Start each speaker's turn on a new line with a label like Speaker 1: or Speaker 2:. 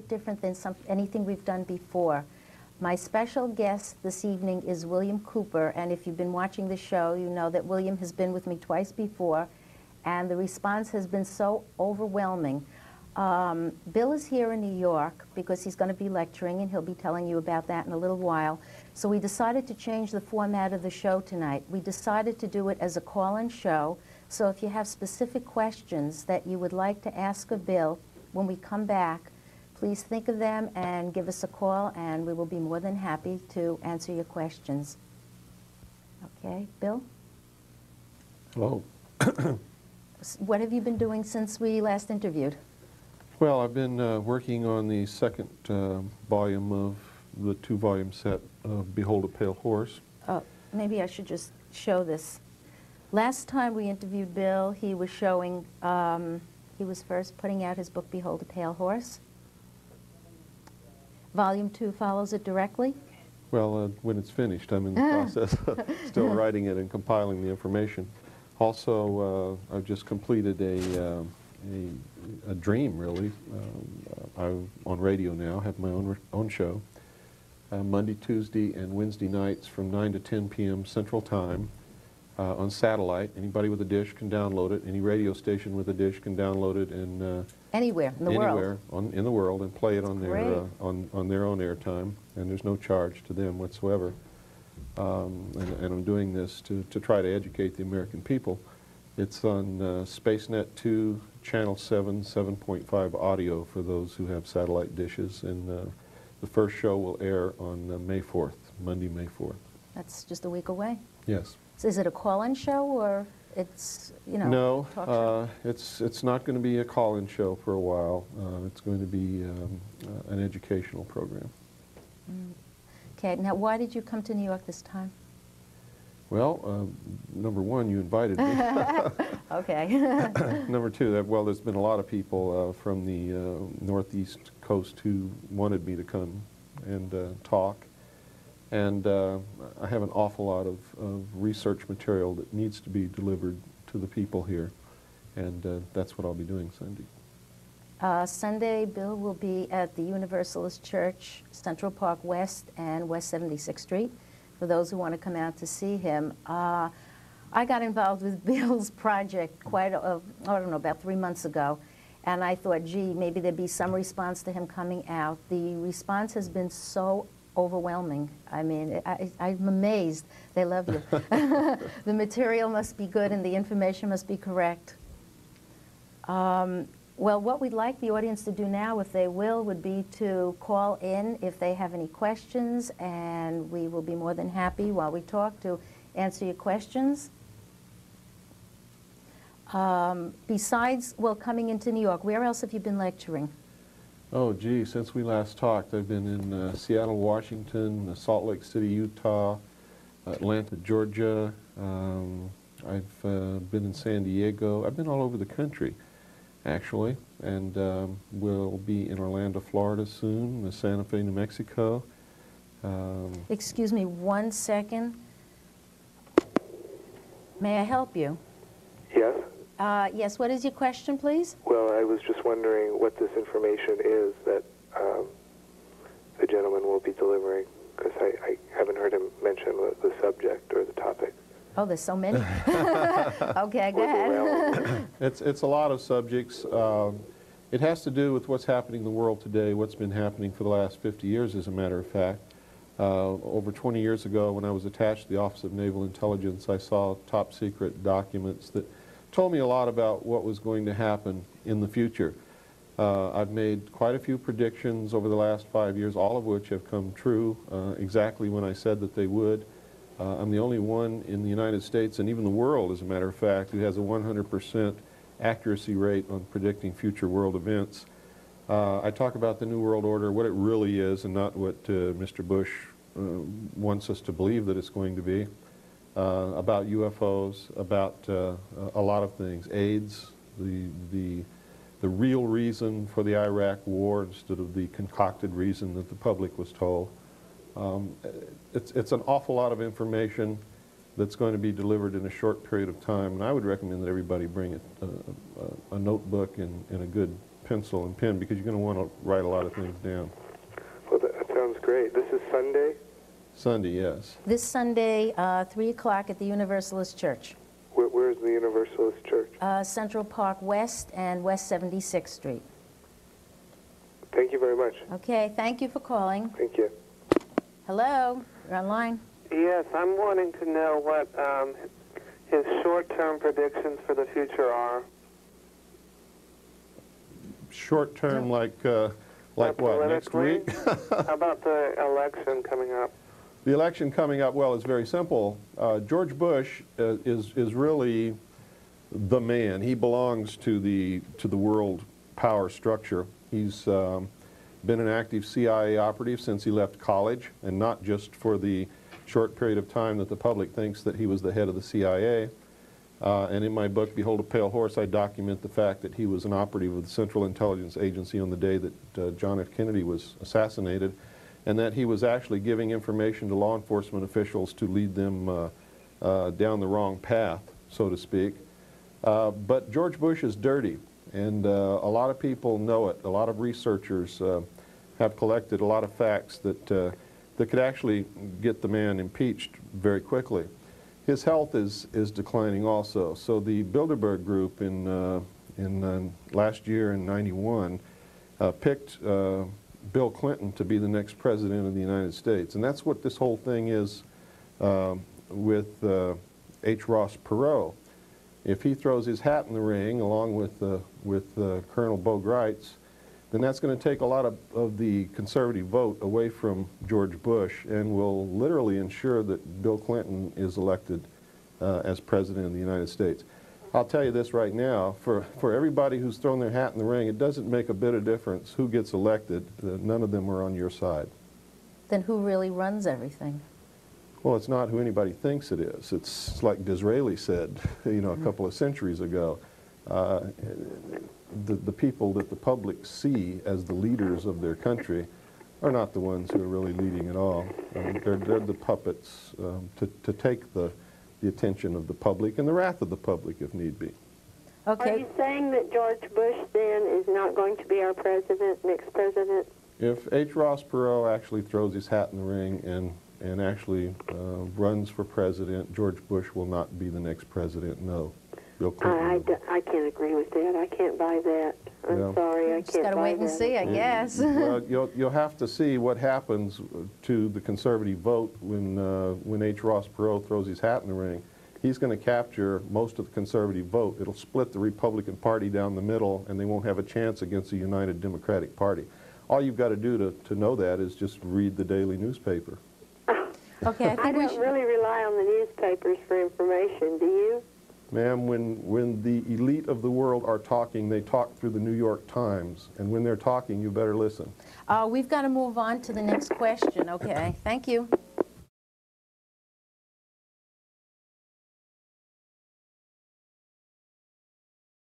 Speaker 1: bit different than anything we've done before. My special guest this evening is William Cooper, and if you've been watching the show, you know that William has been with me twice before, and the response has been so overwhelming. Bill is here in New York because he's going to be lecturing, and he'll be telling you about that in a little while. So we decided to change the format of the show tonight. We decided to do it as a call-in show, so if you have specific questions that you would like to ask of Bill when we come back, please think of them and give us a call, and we will be more than happy to answer your questions. Okay, Bill?
Speaker 2: Hello.
Speaker 1: What have you been doing since we last interviewed?
Speaker 2: Well, I've been working on the second volume of the two-volume set of Behold a Pale Horse.
Speaker 1: Oh, maybe I should just show this. Last time we interviewed Bill, he was showing, he was first putting out his book, Behold a Pale Horse. Volume 2 follows it directly?
Speaker 2: Well, when it's finished, I'm in the process of still writing it and compiling the information. Also, I've just completed a dream, really. I'm on radio now, have my own show. Monday, Tuesday, and Wednesday nights from 9 to 10 p.m. Central Time on satellite. Anybody with a dish can download it. Any radio station with a dish can download it and
Speaker 1: anywhere in the world.
Speaker 2: In the world, and play it on their on their own airtime, and there's no charge to them whatsoever. And I'm doing this to try to educate the American people. It's on SpaceNet 2, Channel 7, 7.5 audio for those who have satellite dishes, and the first show will air on May 4th, Monday, May 4th. That's
Speaker 1: just a week away?
Speaker 2: Yes.
Speaker 1: So is it a call-in show, or it's, you know,
Speaker 2: no,
Speaker 1: talk show?
Speaker 2: It's not going to be a call-in show for a while. It's going to be an educational program.
Speaker 1: Okay, now why did you come to New York this time?
Speaker 2: Well, number one, you invited me.
Speaker 1: Okay.
Speaker 2: Number two, well, there's been a lot of people from the northeast coast who wanted me to come and talk. And I have an awful lot of research material that needs to be delivered to the people here. And that's what I'll be doing Sunday.
Speaker 1: Sunday, Bill will be at the Universalist Church, Central Park West and West 76th Street, for those who want to come out to see him. I got involved with Bill's project I don't know, about 3 months ago, and I thought, gee, maybe there'd be some response to him coming out. The response has been so overwhelming. I mean, I'm amazed. They love you. The material must be good and the information must be correct. Well, what we'd like the audience to do now, if they will, would be to call in if they have any questions, and we will be more than happy while we talk to answer your questions. Besides, well, coming into New York, where else have you been lecturing?
Speaker 2: Oh, gee, since we last talked, I've been in Seattle, Washington, Salt Lake City, Utah, Atlanta, Georgia. I've been in San Diego. I've been all over the country, actually, and we'll be in Orlando, Florida soon, Santa Fe, New Mexico.
Speaker 1: Excuse me 1 second. May I help you?
Speaker 3: Yes?
Speaker 1: Yes, what is your question, please?
Speaker 3: Well, I was just wondering what this information is that the gentleman will be delivering, because I haven't heard him mention the subject or the topic.
Speaker 1: Oh, there's so many. Okay, go ahead.
Speaker 2: It's a lot of subjects. It has to do with what's happening in the world today, what's been happening for the last 50 years, as a matter of fact. Over 20 years ago, when I was attached to the Office of Naval Intelligence, I saw top secret documents that told me a lot about what was going to happen in the future. I've made quite a few predictions over the last 5 years, all of which have come true exactly when I said that they would. I'm the only one in the United States, and even the world, as a matter of fact, who has a 100% accuracy rate on predicting future world events. I talk about the New World Order, what it really is, and not what Mr. Bush wants us to believe that it's going to be. About UFOs, about a lot of things, AIDS, the real reason for the Iraq War instead of the concocted reason that the public was told. It's an awful lot of information that's going to be delivered in a short period of time, and I would recommend that everybody bring a notebook and a good pencil and pen because you're going to want to write a lot of things down.
Speaker 3: Well, that sounds great. This is Sunday?
Speaker 2: Sunday, yes.
Speaker 1: This Sunday, 3 o'clock at the Universalist Church.
Speaker 3: Where's the Universalist Church?
Speaker 1: Central Park West and West 76th Street.
Speaker 3: Thank you very much.
Speaker 1: Okay, thank you for calling.
Speaker 3: Thank you.
Speaker 1: Hello, you're online.
Speaker 4: Yes, I'm wanting to know what his short-term predictions for the future are.
Speaker 2: Short term, like what, next week?
Speaker 4: How about the election coming up?
Speaker 2: The election coming up, well, is very simple. George Bush is really the man. He belongs to the world power structure. He's been an active CIA operative since he left college, and not just for the short period of time that the public thinks that he was the head of the CIA. And in my book, Behold a Pale Horse, I document the fact that he was an operative of the Central Intelligence Agency on the day that John F. Kennedy was assassinated, and that he was actually giving information to law enforcement officials to lead them down the wrong path, so to speak. But George Bush is dirty, and a lot of people know it. A lot of researchers have collected a lot of facts that could actually get the man impeached very quickly. His health is declining also. So the Bilderberg Group in last year in '91 picked Bill Clinton to be the next president of the United States, and that's what this whole thing is with H. Ross Perot. If he throws his hat in the ring along with Colonel Bo Gritz, then that's going to take a lot of the conservative vote away from George Bush and will literally ensure that Bill Clinton is elected as president of the United States. I'll tell you this right now, for everybody who's thrown their hat in the ring, it doesn't make a bit of difference who gets elected. None of them are on your side.
Speaker 1: Then who really runs everything?
Speaker 2: Well, it's not who anybody thinks it is. It's like Disraeli said, you know, a couple of centuries ago. The people that the public see as the leaders of their country are not the ones who are really leading at all. They're the puppets to take the attention of the public and the wrath of the public if need be.
Speaker 1: Okay.
Speaker 5: Are you saying that George Bush then is not going to be our president, next president?
Speaker 2: If H. Ross Perot actually throws his hat in the ring and actually runs for president, George Bush will not be the next president, no. Bill Clinton.
Speaker 5: I can't agree with that. I can't buy that. I'm sorry, I can't buy that.
Speaker 1: Just got to wait and see, I guess.
Speaker 2: Well, you'll have to see what happens to the conservative vote when H. Ross Perot throws his hat in the ring. He's going to capture most of the conservative vote. It'll split the Republican Party down the middle, and they won't have a chance against the United Democratic Party. All you've got to do to know that is just read the daily newspaper.
Speaker 1: Okay, I think
Speaker 5: I don't really rely on the newspapers for information. Do you?
Speaker 2: Ma'am, when the elite of the world are talking, they talk through the New York Times. And when they're talking, you better listen.
Speaker 1: We've got to move on to the next question, okay? Thank you.